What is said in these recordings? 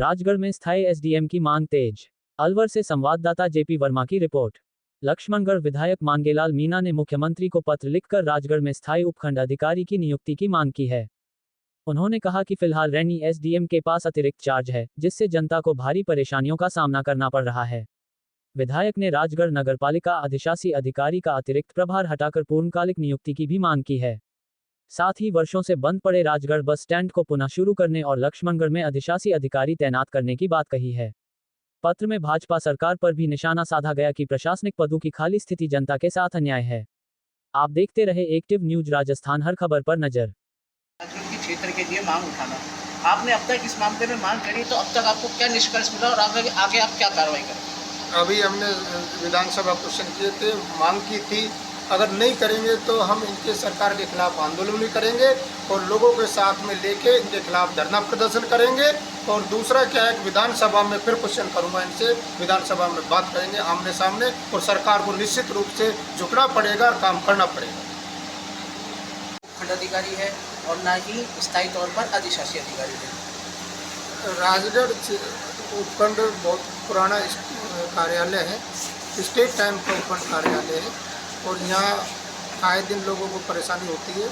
राजगढ़ में स्थायी एसडीएम की मांग तेज। अलवर से संवाददाता जेपी वर्मा की रिपोर्ट। लक्ष्मणगढ़ विधायक मांगेलाल मीणा ने मुख्यमंत्री को पत्र लिखकर राजगढ़ में स्थायी उपखंड अधिकारी की नियुक्ति की मांग की है। उन्होंने कहा कि फिलहाल रैनी एसडीएम के पास अतिरिक्त चार्ज है, जिससे जनता को भारी परेशानियों का सामना करना पड़ रहा है। विधायक ने राजगढ़ नगरपालिका अधिशासी अधिकारी का अतिरिक्त प्रभार हटाकर पूर्णकालिक नियुक्ति की भी मांग की है। साथ ही वर्षों से बंद पड़े राजगढ़ बस स्टैंड को पुनः शुरू करने और लक्ष्मणगढ़ में अधिशासी अधिकारी तैनात करने की बात कही है। पत्र में भाजपा सरकार पर भी निशाना साधा गया कि प्रशासनिक पदों की खाली स्थिति जनता के साथ अन्याय है। आप देखते रहे एक्टिव न्यूज राजस्थान, हर खबर पर नजर। राजगढ़ क्षेत्र के लिए मांग उठाना, आपने अब तक इस मामले में मांग करी, तो अब तक आपको क्या निष्कर्ष मिला और आगे आप क्या कार्रवाई करें? अभी हमने विधानसभा क्वेश्चन किए थे, मांग की थी, अगर नहीं करेंगे तो हम इनके सरकार के खिलाफ आंदोलन भी करेंगे और लोगों के साथ में लेके इनके खिलाफ धरना प्रदर्शन करेंगे। और दूसरा क्या है कि विधानसभा में फिर क्वेश्चन करूंगा इनसे, विधानसभा में बात करेंगे आमने सामने, और सरकार को निश्चित रूप से झुकना पड़ेगा और काम करना पड़ेगा। खंड अधिकारी है और ना ही स्थायी तौर पर अधिशासी अधिकारी है। राजगढ़ उपखंड बहुत पुराना कार्यालय है, स्टेट टाइम का उपखंड कार्यालय है और यहाँ आए दिन लोगों को परेशानी होती है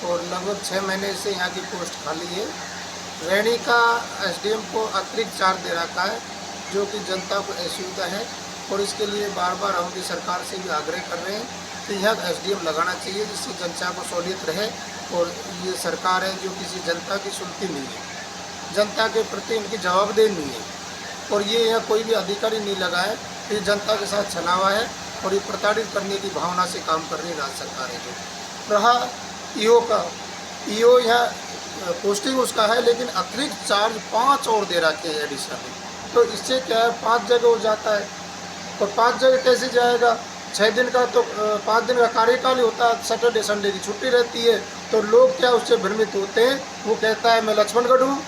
और लगभग 6 महीने से यहाँ की पोस्ट खाली है। रैनी का एसडीएम को अतिरिक्त चार्ज दे रखा है, जो कि जनता को असुविधा है और इसके लिए बार बार हम भी सरकार से भी आग्रह कर रहे हैं कि यहाँ एसडीएम लगाना चाहिए, जिससे जनता को सहूलियत रहे। और ये सरकार है जो किसी जनता की सुनती नहीं है, जनता के प्रति इनकी जवाबदेही नहीं है और ये यहाँ कोई भी अधिकारी नहीं लगा है, ये जनता के साथ छलावा है और ये प्रताड़ित करने की भावना से काम कर रही राज्य सरकार है। जो रहा ईओ का, ईओ यहाँ पोस्टिंग उसका है, लेकिन अतिरिक्त चार्ज 5 और दे रखे हैं एडिशनल। तो इससे क्या है, 5 जगह हो जाता है, तो 5 जगह कैसे जाएगा? 6 दिन का तो 5 दिन का कार्यकाल ही होता है, सैटरडे संडे की छुट्टी रहती है। तो लोग क्या उससे भ्रमित होते हैं, वो कहता है मैं लक्ष्मणगढ़ हूँ,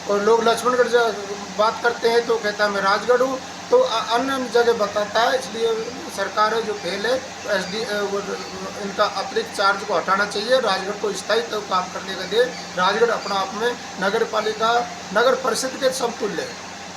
और लोग लक्ष्मणगढ़ बात करते हैं तो कहता है मैं राजगढ़ हूँ, तो अन्य जगह बताता है। इसलिए सरकार है जो फेल है, तो इनका अतिरिक्त चार्ज को हटाना चाहिए, राजगढ़ को स्थायी तो काम करने के लिए। राजगढ़ अपना आप में नगर पालिका नगर परिषद के समतुल्य है,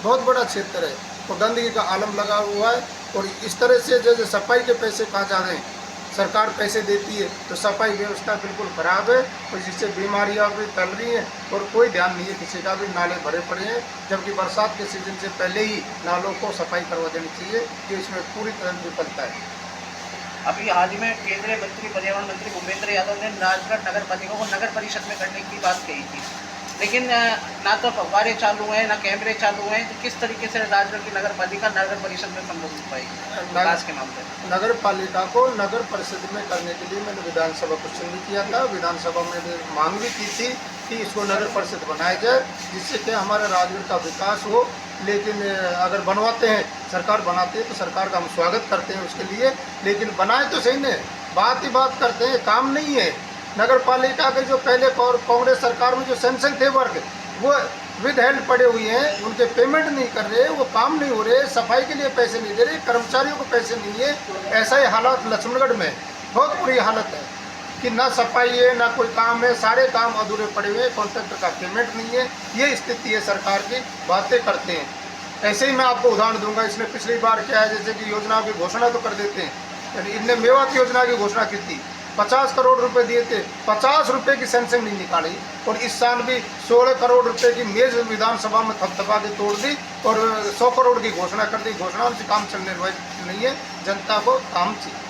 बहुत बड़ा क्षेत्र है और गंदगी का आलम लगा हुआ है। और इस तरह से जैसे सफाई के पैसे कहा जा रहे हैं, सरकार पैसे देती है तो सफाई व्यवस्था बिल्कुल ख़राब है और जिससे बीमारियां भी फैल रही हैं और कोई ध्यान नहीं है किसी का भी। नाले भरे पड़े हैं, जबकि बरसात के सीजन से पहले ही नालों को सफाई करवा देनी चाहिए, कि इसमें पूरी तरह विफलता है। अभी हाल ही में केंद्रीय मंत्री पर्यावरण मंत्री भूपेंद्र यादव ने राजगढ़ नगर पालिका को नगर परिषद में करने की बात कही थी, लेकिन ना तो फव्वारे चालू हैं ना कैमरे चालू हैं, तो किस तरीके से राजगढ़ की नगर पालिका नगर परिषद में संबोधित पाएगी विकास के मामले में? नगर पालिका को नगर परिषद में करने के लिए मैंने विधानसभा क्वेश्चन भी किया था, विधानसभा में मांग भी की थी कि इसको नगर परिषद बनाया जाए, जिससे कि हमारे राजगढ़ का विकास हो। लेकिन अगर बनवाते हैं, सरकार बनाती है तो सरकार का हम स्वागत करते हैं उसके लिए, लेकिन बनाए तो सही नहीं, बात ही बात करते हैं, काम नहीं है। नगर पालिका के जो पहले कांग्रेस सरकार में जो सैंक्शन थे वर्क, वो विद हेल्ड पड़े हुए हैं, उनके पेमेंट नहीं कर रहे, वो काम नहीं हो रहे, सफाई के लिए पैसे नहीं दे रहे, कर्मचारियों को पैसे नहीं है। ऐसा ही हालत लक्ष्मणगढ़ में बहुत बुरी हालत है कि ना सफाई है ना कोई काम है, सारे काम अधूरे पड़े हुए हैं, कॉन्ट्रैक्टर का पेमेंट नहीं है। ये स्थिति है सरकार की, बातें करते हैं। ऐसे ही मैं आपको उदाहरण दूंगा, इसने पिछली बार क्या है, जैसे कि योजना की घोषणा तो कर देते हैं, यानी इनने मेवात योजना की घोषणा की थी, 50 करोड़ रुपए दिए थे, 50 रुपए की सैंक्शन नहीं निकाली, और इस साल भी 16 करोड़ रुपए की मेज विधानसभा में थपथपा के तोड़ दी और 100 करोड़ की घोषणा कर दी। घोषणाओं से काम चलने नहीं है, जनता को काम चाहिए।